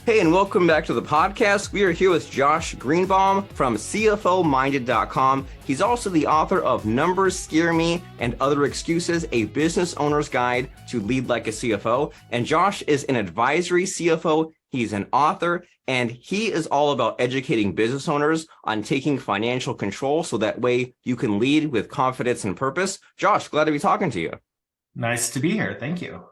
Hey, and welcome back to the podcast. We are here with Josh Greenbaum from CFOMinded.com. He's also the author of Numbers Scare Me and Other Excuses, a business owner's guide to lead like a CFO. And Josh is an advisory CFO. He's an author, and he is all about educating business owners on taking financial control so that way you can lead with confidence and purpose. Josh, glad to be talking to you. Nice to be here. Thank you.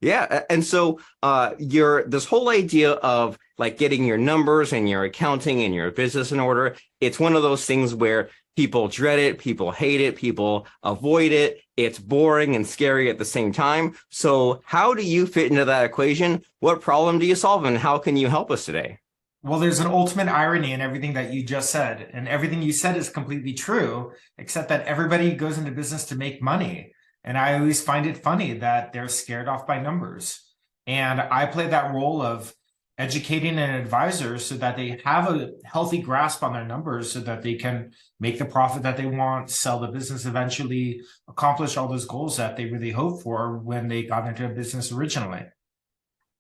Yeah. And so this whole idea of like getting your numbers and your accounting and your business in order, it's one of those things where people dread it, people hate it, people avoid it. It's boring and scary at the same time. So how do you fit into that equation? What problem do you solve, and how can you help us today? Well, there's an ultimate irony in everything that you just said, and everything you said is completely true, except that everybody goes into business to make money. And I always find it funny that they're scared off by numbers. And I play that role of educating an advisor so that they have a healthy grasp on their numbers so that they can make the profit that they want, sell the business, eventually accomplish all those goals that they really hope for when they got into a business originally.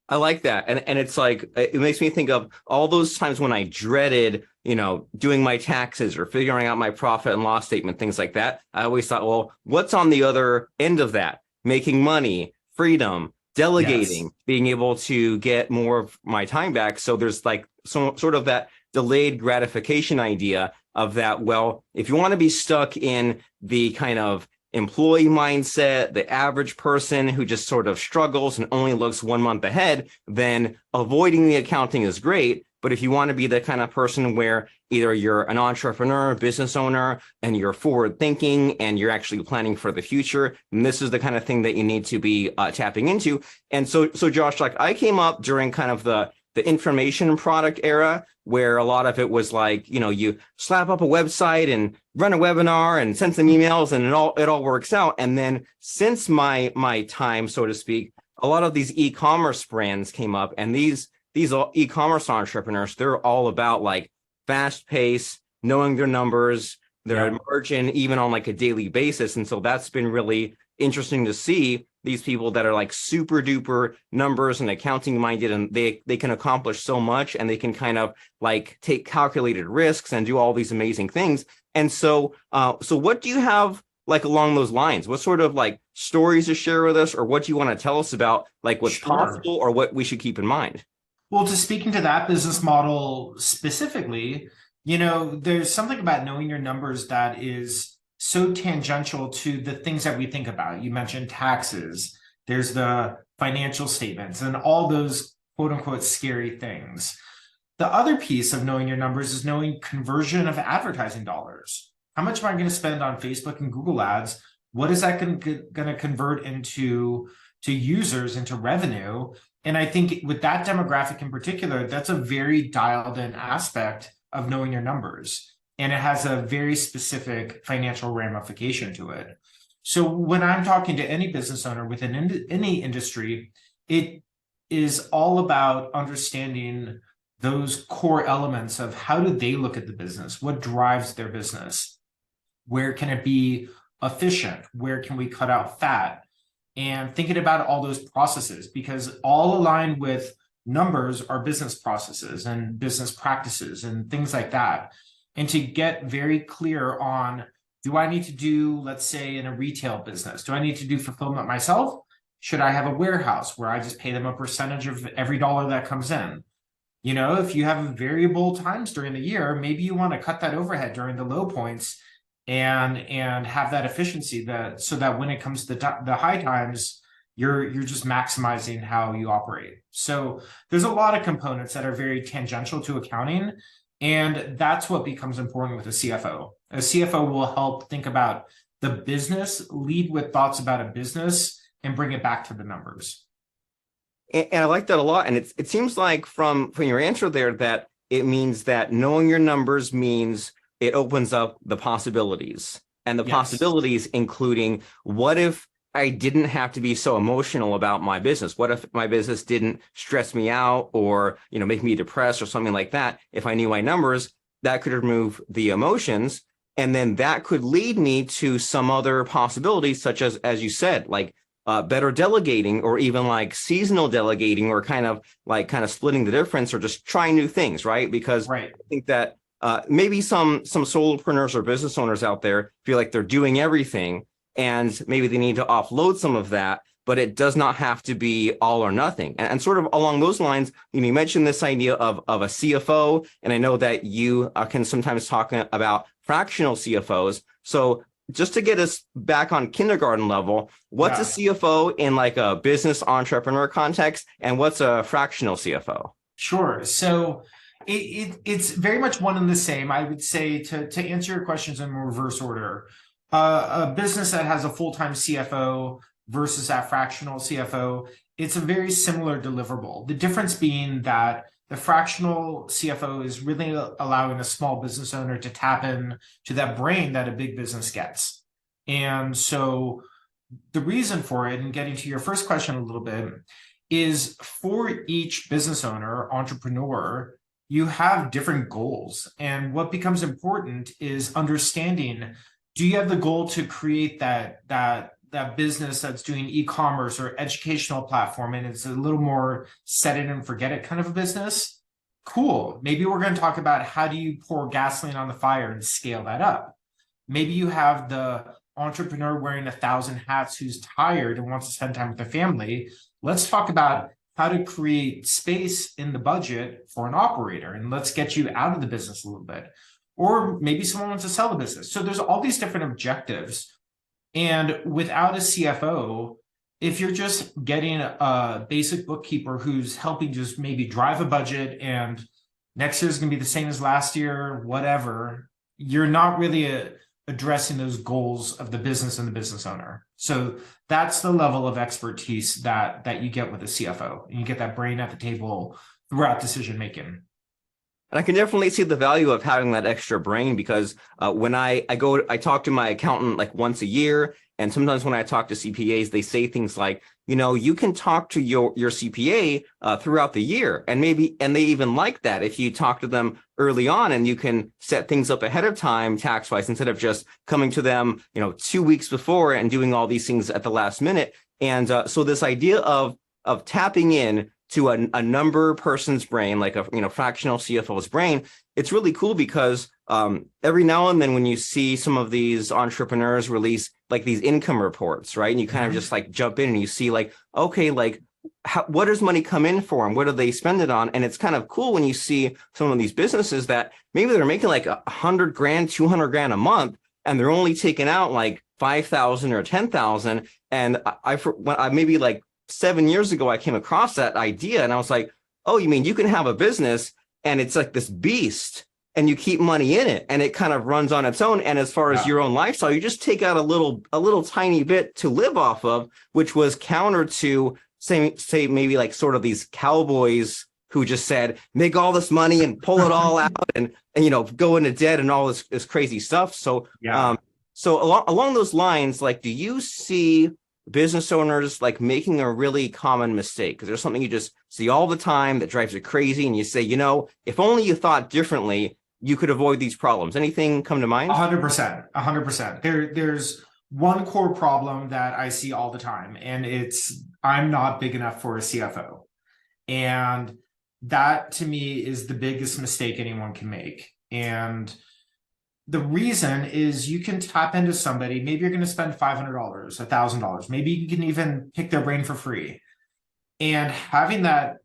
I like that. And it's like, it makes me think of all those times when I dreaded, doing my taxes or figuring out my profit and loss statement, things like that. I always thought, well, what's on the other end of that? Making money, freedom, delegating, Yes. being able to get more of my time back. So there's like some sort of that delayed gratification idea of that. Well, if you want to be stuck in the kind of employee mindset, the average person who just sort of struggles and only looks 1 month ahead, then avoiding the accounting is great. But if you want to be the kind of person where either you're an entrepreneur, business owner, and you're forward thinking and you're actually planning for the future, and this is the kind of thing that you need to be tapping into. And so Josh, like I came up during kind of the information product era, where a lot of it was like, you slap up a website and run a webinar and send some emails and it all works out. And then since my time, so to speak, a lot of these e-commerce brands came up, and these e-commerce entrepreneurs, they're all about like fast pace, knowing their numbers, their margin, even on like a daily basis. And so that's been really interesting to see these people that are like super duper numbers and accounting minded, and they can accomplish so much, and they can kind of like take calculated risks and do all these amazing things. And so what do you have like along those lines? What sort of like stories to share with us, or what do you want to tell us about like what's possible or what we should keep in mind? Well, to speak into that business model specifically, there's something about knowing your numbers that is so tangential to the things that we think about. You mentioned taxes, there's the financial statements and all those quote unquote scary things. The other piece of knowing your numbers is knowing conversion of advertising dollars. How much am I going to spend on Facebook and Google ads? What is that going to convert into users, into revenue? And I think with that demographic in particular, that's a very dialed in aspect of knowing your numbers. And it has a very specific financial ramification to it. So when I'm talking to any business owner within any industry, it is all about understanding those core elements of how do they look at the business? What drives their business? Where can it be efficient? Where can we cut out fat? And thinking about all those processes, because all aligned with numbers are business processes and business practices and things like that. And to get very clear on, do I need to do, let's say in a retail business, do I need to do fulfillment myself? Should I have a warehouse where I just pay them a percentage of every dollar that comes in? If you have variable times during the year, maybe you want to cut that overhead during the low points and have that efficiency so that when it comes to the high times, you're just maximizing how you operate. So there's a lot of components that are very tangential to accounting. And that's what becomes important with a CFO. A CFO will help think about the business, lead with thoughts about a business, and bring it back to the numbers. And I like that a lot. And it seems like from your answer there that it means that knowing your numbers means it opens up the possibilities. And the possibilities including, what if I didn't have to be so emotional about my business? What if my business didn't stress me out or, make me depressed or something like that? If I knew my numbers, that could remove the emotions. And then that could lead me to some other possibilities, such as you said, like better delegating, or even like seasonal delegating, or kind of splitting the difference, or just trying new things, right? Because Right. I think that maybe some solopreneurs or business owners out there feel like they're doing everything, and maybe they need to offload some of that, but it does not have to be all or nothing. And sort of along those lines, you mentioned this idea of a CFO, and I know that you can sometimes talk about fractional CFOs. So just to get us back on kindergarten level, what's a Yeah. CFO in like a business entrepreneur context, and what's a fractional CFO? Sure. So it's very much one and the same. I would say, to answer your questions in reverse order, a business that has a full-time CFO versus that fractional CFO, it's a very similar deliverable. The difference being that the fractional CFO is really allowing a small business owner to tap in to that brain that a big business gets. And so the reason for it, and getting to your first question a little bit, is for each business owner, entrepreneur, you have different goals. And what becomes important is understanding, do you have the goal to create that business that's doing e-commerce or educational platform, and it's a little more set it and forget it kind of a business? Cool. Maybe we're going to talk about how do you pour gasoline on the fire and scale that up. Maybe you have the entrepreneur wearing 1,000 hats who's tired and wants to spend time with their family. Let's talk about how to create space in the budget for an operator, and let's get you out of the business a little bit. Or maybe someone wants to sell the business. So there's all these different objectives. And without a CFO, if you're just getting a basic bookkeeper who's helping just maybe drive a budget, and next year is going to be the same as last year, whatever, you're not really addressing those goals of the business and the business owner. So that's the level of expertise that you get with a CFO. And you get that brain at the table throughout decision making. And I can definitely see the value of having that extra brain, because when I talk to my accountant like once a year, and sometimes when I talk to CPAs, they say things like, you can talk to your CPA throughout the year, and they even like that if you talk to them early on, and you can set things up ahead of time tax wise, instead of just coming to them 2 weeks before and doing all these things at the last minute. And so this idea of tapping in to a number person's brain, like a fractional CFO's brain, it's really cool, because every now and then when you see some of these entrepreneurs release like these income reports, right, and you kind of just like jump in and you see like, okay, like what does money come in for, and what do they spend it on? And it's kind of cool when you see some of these businesses that maybe they're making like 100 grand, 200 grand a month, and they're only taking out like 5,000 or 10,000. And I maybe like 7 years ago, I came across that idea, and I was like, oh, you mean you can have a business and it's like this beast, and you keep money in it and it kind of runs on its own. And as far as your own lifestyle, you just take out a little tiny bit to live off of, which was counter to say maybe like sort of these cowboys who just said, make all this money and pull it all out, and go into debt and all this crazy stuff. So, so along those lines, like, do you see business owners like making a really common mistake? Because there's something you just see all the time that drives you crazy, and you say, if only you thought differently, you could avoid these problems. Anything come to mind? 100%. 100%. There's one core problem that I see all the time, and it's I'm not big enough for a CFO. And that to me is the biggest mistake anyone can make. And the reason is you can tap into somebody. Maybe you're going to spend $500, $1,000. Maybe you can even pick their brain for free. And having that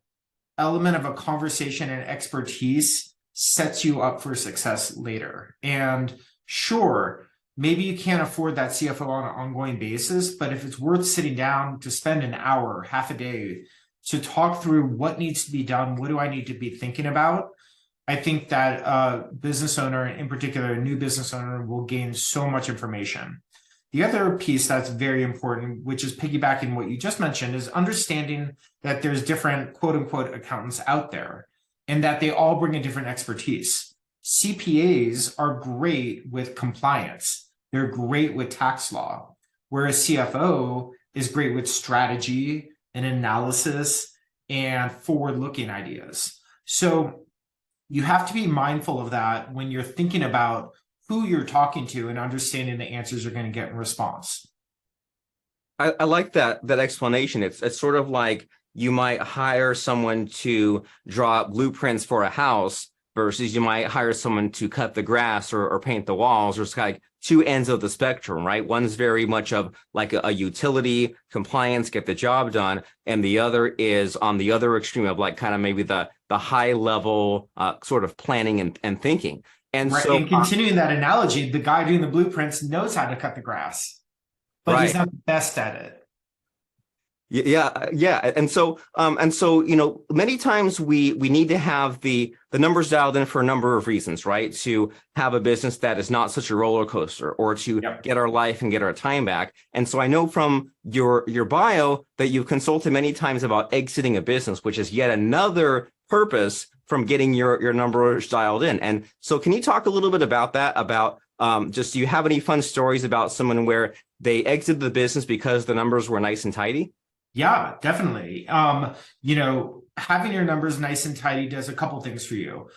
element of a conversation and expertise sets you up for success later. And sure, maybe you can't afford that CFO on an ongoing basis, but if it's worth sitting down to spend an hour, half a day to talk through what needs to be done, what do I need to be thinking about, I think that a business owner, in particular, a new business owner, will gain so much information. The other piece that's very important, which is piggybacking what you just mentioned, is understanding that there's different quote unquote accountants out there, and that they all bring a different expertise. CPAs are great with compliance. They're great with tax law, whereas CFO is great with strategy and analysis and forward-looking ideas. So you have to be mindful of that when you're thinking about who you're talking to and understanding the answers you're going to get in response. I like that explanation. It's sort of like you might hire someone to draw up blueprints for a house versus you might hire someone to cut the grass or paint the walls. There's like two ends of the spectrum, right? One's very much of like a utility, compliance, get the job done, and the other is on the other extreme of like kind of maybe the high level sort of planning and thinking. And Right. so, And continuing that analogy, the guy doing the blueprints knows how to cut the grass, but he's right. not the best at it. Yeah. And so, many times we need to have the numbers dialed in for a number of reasons, right? To have a business that is not such a roller coaster, or to Yep. get our life and get our time back. And so I know from your bio that you've consulted many times about exiting a business, which is yet another purpose from getting your numbers dialed in. And so can you talk a little bit about that? About just, do you have any fun stories about someone where they exited the business because the numbers were nice and tidy? Yeah, definitely. Having your numbers nice and tidy does a couple things for you.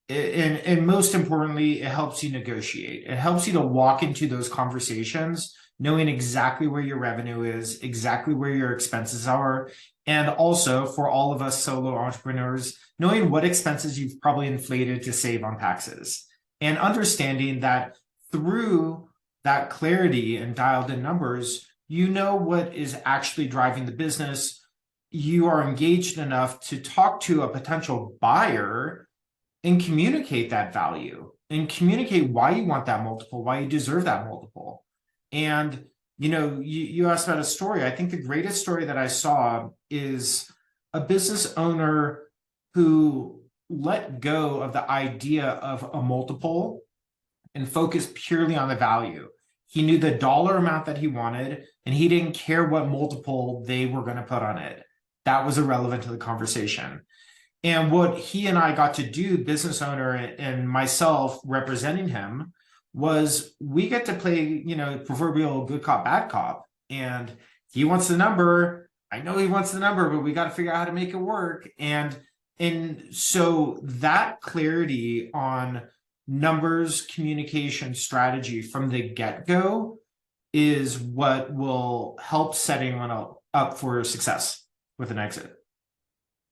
And most importantly, it helps you negotiate. It helps you to walk into those conversations knowing exactly where your revenue is, exactly where your expenses are, and also for all of us solo entrepreneurs, knowing what expenses you've probably inflated to save on taxes, and understanding that through that clarity and dialed in numbers, you know what is actually driving the business. You are engaged enough to talk to a potential buyer and communicate that value and communicate why you want that multiple, why you deserve that multiple. And you asked about a story. I think the greatest story that I saw is a business owner who let go of the idea of a multiple and focused purely on the value. He knew the dollar amount that he wanted, and he didn't care what multiple they were going to put on it. That was irrelevant to the conversation. And what he and I got to do, business owner and myself representing him, was we get to play, proverbial good cop, bad cop. And he wants the number. I know he wants the number, but we got to figure out how to make it work. And so that clarity on numbers, communication, strategy from the get-go is what will help setting one up for success with an exit.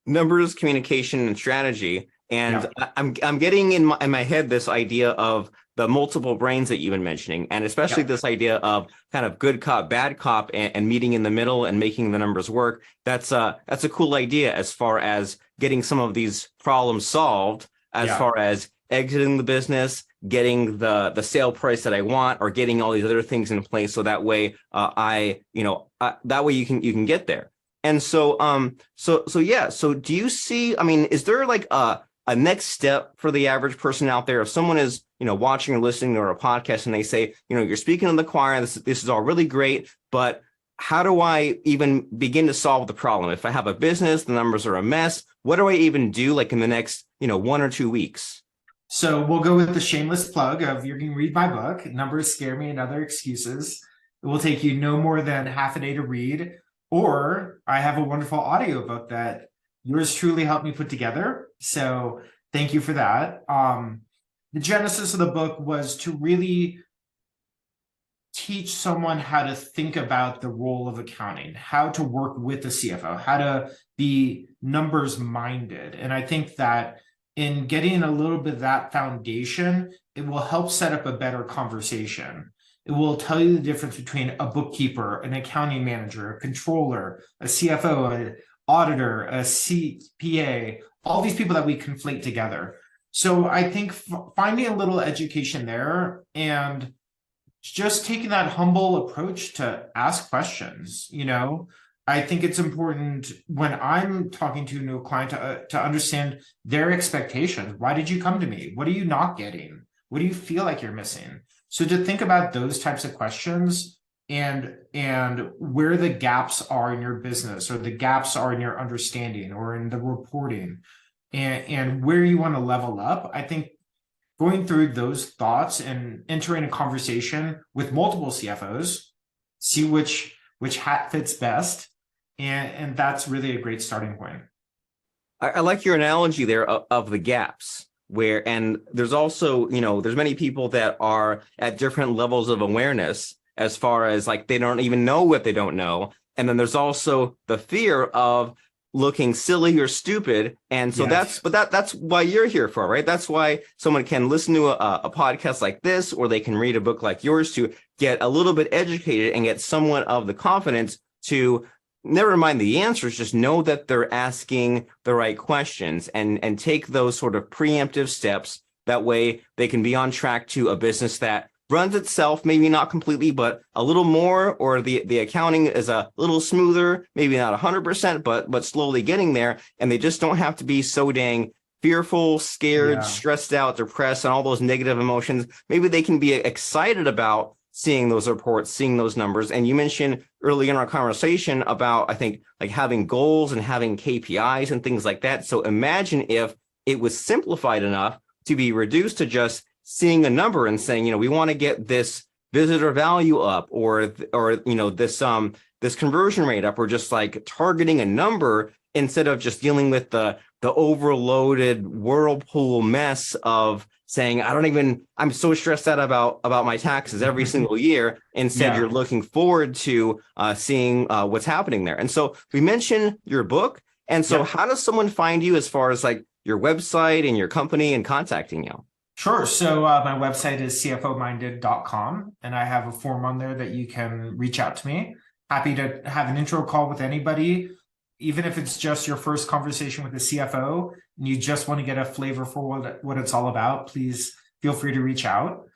Numbers, communication, and strategy. And Yeah. I'm getting in my head this idea of the multiple brains that you've been mentioning, and especially Yeah. this idea of kind of good cop, bad cop, and meeting in the middle and making the numbers work. That's a cool idea as far as getting some of these problems solved, as Yeah. far as exiting the business, getting the sale price that I want, or getting all these other things in place, so that way that way you can get there. And so yeah. So do you see? I mean, is there like a next step for the average person out there? If someone is watching or listening to a podcast and they say, you're speaking to the choir, this is all really great, but how do I even begin to solve the problem? If I have a business, the numbers are a mess. What do I even do, like in the next 1 or 2 weeks? So we'll go with the shameless plug of you're going to read my book, Numbers Scare Me and Other Excuses. It will take you no more than half a day to read. Or I have a wonderful audio book that yours truly helped me put together. So thank you for that. The genesis of the book was to really teach someone how to think about the role of accounting, how to work with the CFO, how to be numbers minded. And I think that in getting a little bit of that foundation, it will help set up a better conversation. It will tell you the difference between a bookkeeper, an accounting manager, a controller, a CFO, an auditor, a CPA, all these people that we conflate together. So I think finding a little education there and just taking that humble approach to ask questions, I think it's important when I'm talking to a new client to understand their expectations. Why did you come to me? What are you not getting? What do you feel like you're missing? So to think about those types of questions and where the gaps are in your business, or the gaps are in your understanding or in the reporting, and where you want to level up, I think going through those thoughts and entering a conversation with multiple CFOs, see which hat fits best. And that's really a great starting point. I like your analogy there of the gaps, and there's also, there's many people that are at different levels of awareness. as far as like they don't even know what they don't know. And then there's also the fear of looking silly or stupid. And so Yes. that's why you're here for, right? That's why someone can listen to a podcast like this, or they can read a book like yours to get a little bit educated and get somewhat of the confidence to never mind the answers, just know that they're asking the right questions and take those sort of preemptive steps. That way they can be on track to a business that runs itself, maybe not completely, but a little more, or the accounting is a little smoother, maybe not 100%, but slowly getting there. And they just don't have to be so dang fearful, scared, stressed out, depressed, and all those negative emotions. Maybe they can be excited about seeing those reports, seeing those numbers. And you mentioned early in our conversation about, I think, like having goals and having KPIs and things like that. So imagine if it was simplified enough to be reduced to just seeing a number and saying, we want to get this visitor value up, or this conversion rate up, or just like targeting a number instead of just dealing with the overloaded whirlpool mess of saying, I'm so stressed out about my taxes every single year. Instead, you're looking forward to seeing what's happening there. And so we mentioned your book. And so how does someone find you as far as like your website and your company and contacting you? Sure. So my website is cfominded.com, and I have a form on there that you can reach out to me. Happy to have an intro call with anybody, even if it's just your first conversation with the CFO and you just want to get a flavor for what it's all about. Please feel free to reach out.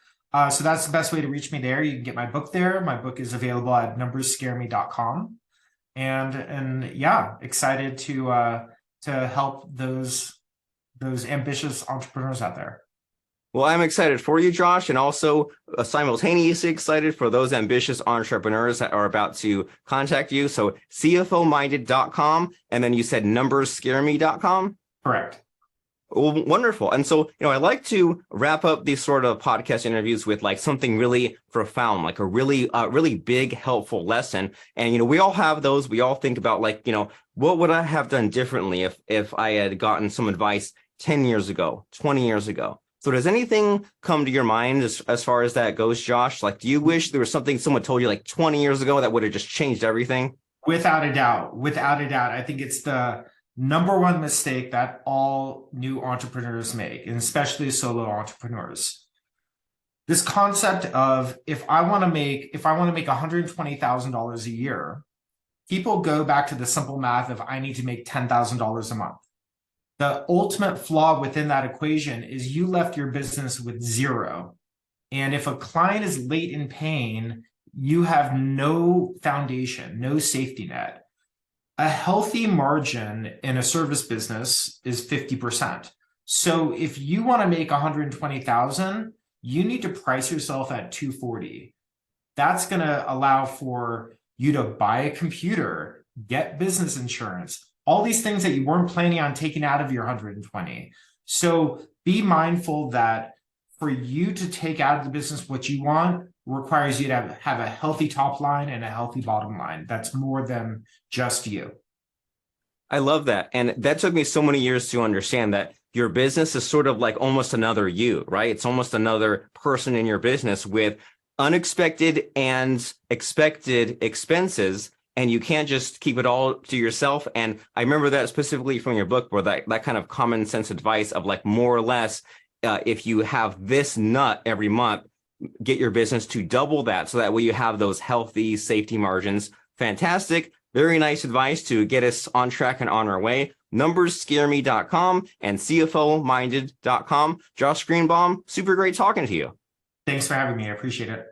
So that's the best way to reach me there. You can get my book there. My book is available at numbersscareme.com. And yeah, excited to help those ambitious entrepreneurs out there. Well, I'm excited for you, Josh, and also simultaneously excited for those ambitious entrepreneurs that are about to contact you. So CFOminded.com, and then you said numbersscareme.com? Correct. Well, wonderful. And so, I like to wrap up these sort of podcast interviews with like something really profound, like a really big, helpful lesson. And, we all have those. We all think about like, what would I have done differently if I had gotten some advice 10 years ago, 20 years ago? So does anything come to your mind as far as that goes, Josh? Like, do you wish there was something someone told you like 20 years ago that would have just changed everything? Without a doubt. I think it's the number one mistake that all new entrepreneurs make, and especially solo entrepreneurs. This concept of if I want to make $120,000 a year, people go back to the simple math of I need to make $10,000 a month. The ultimate flaw within that equation is you left your business with zero. And if a client is late in paying, you have no foundation, no safety net. A healthy margin in a service business is 50%. So if you want to make $120,000, you need to price yourself at $240,000. That's going to allow for you to buy a computer, get business insurance, all these things that you weren't planning on taking out of your 120. So be mindful that for you to take out of the business what you want requires you to have a healthy top line and a healthy bottom line. That's more than just you. I love that. And that took me so many years to understand that your business is sort of like almost another you, right? It's almost another person in your business with unexpected and expected expenses. And you can't just keep it all to yourself. And I remember that specifically from your book, where that kind of common sense advice of like more or less, if you have this nut every month, get your business to double that. So that way you have those healthy safety margins. Fantastic. Very nice advice to get us on track and on our way. Numbersscareme.com and CFOminded.com. Josh Greenbaum, super great talking to you. Thanks for having me. I appreciate it.